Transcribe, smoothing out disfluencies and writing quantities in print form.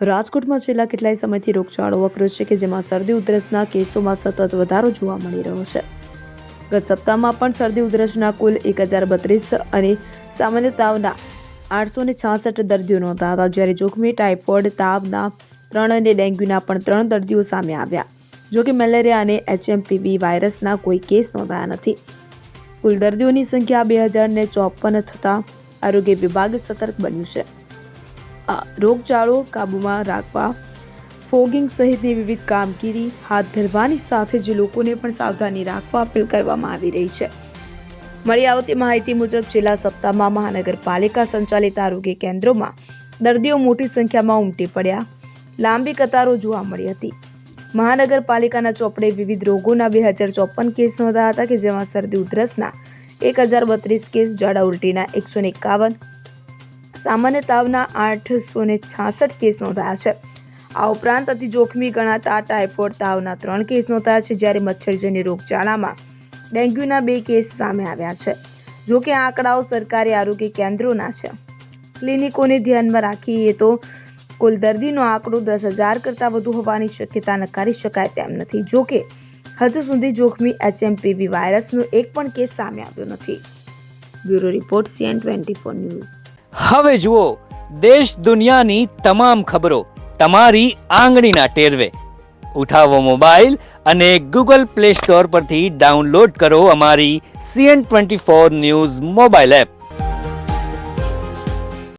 રાજકોટમાં છેલ્લા કેટલાય સમયથી રોગચાળો વકર્યો છે કે જેમાં શરદી ઉધરસના કેસોમાં સતત વધારો જોવા મળી રહ્યો છે। ગત સપ્તાહમાં પણ શરદી ઉધરસના કુલ 1032 અને સામાન્ય તાવના 866 દર્દીઓ નોંધાયા હતા, જ્યારે જોખમી ટાઇફોઇડ તાવના 3 અને ડેન્ગ્યુના પણ 3 દર્દીઓ સામે આવ્યા। જો કે મેલેરિયા અને HMPV વાયરસના કોઈ કેસ નોંધાયા નથી। કુલ દર્દીઓની સંખ્યા 2054 થતાં આરોગ્ય વિભાગ સતર્ક બન્યું છે। આ રોગચાળો કાબૂમાં રાખવા ફોગિંગ સહિતની વિવિધ કામગીરી હાથ ધરવાની સાથે જ લોકોને પણ સાવધાની રાખવા અપીલ કરવામાં આવી રહી છે। મળી આવતી માહિતી મુજબ છેલ્લા સપ્તાહમાં મહાનગરપાલિકા સંચાલિત આરોગ્ય કેન્દ્રોમાં દર્દીઓ મોટી સંખ્યામાં ઉમટી પડ્યા, લાંબી કતારો જોવા મળી હતી। મહાનગરપાલિકાના ચોપડે વિવિધ રોગોના 2054 કેસ નોંધાયા હતા કે જેમાં શરદી ઉધરસના 1032 કેસ, ઝાડા ઉલટીના 151, સામાન્ય તાવના 866 કેસ નોંધાયા છે। આ ઉપરાંત અતિ જોખમી ગણાતા ટાઇફોઇડ તાવના 3 કેસ નોંધાયા છે, જ્યારે મચ્છરજન્ય રોગચાળામાં ડેન્ગ્યુના 2 કેસ સામે આવ્યા છે। જો કે આ આંકડાઓ સરકારી આરોગ્ય કેન્દ્રોના છે। ક્લિનિકોને ધ્યાનમાં રાખીએ તો કુલ દર્દીનો આંકડો 10,000 કરતાં વધુ હોવાની શક્યતા નકારી શકાય તેમ નથી। જો કે હજુ સુધી જોખમી HMPV વાયરસનો એક પણ કેસ સામે આવ્યો નથી। Bureau report CN24 news. હવે જુઓ દેશ દુનિયાની તમામ ખબરો તમારી આંગળીના ટેરવે। ઉઠાવો મોબાઈલ અને Google Play Store પરથી ડાઉનલોડ કરો અમારી CN24 ન્યૂઝ મોબાઈલ એપ।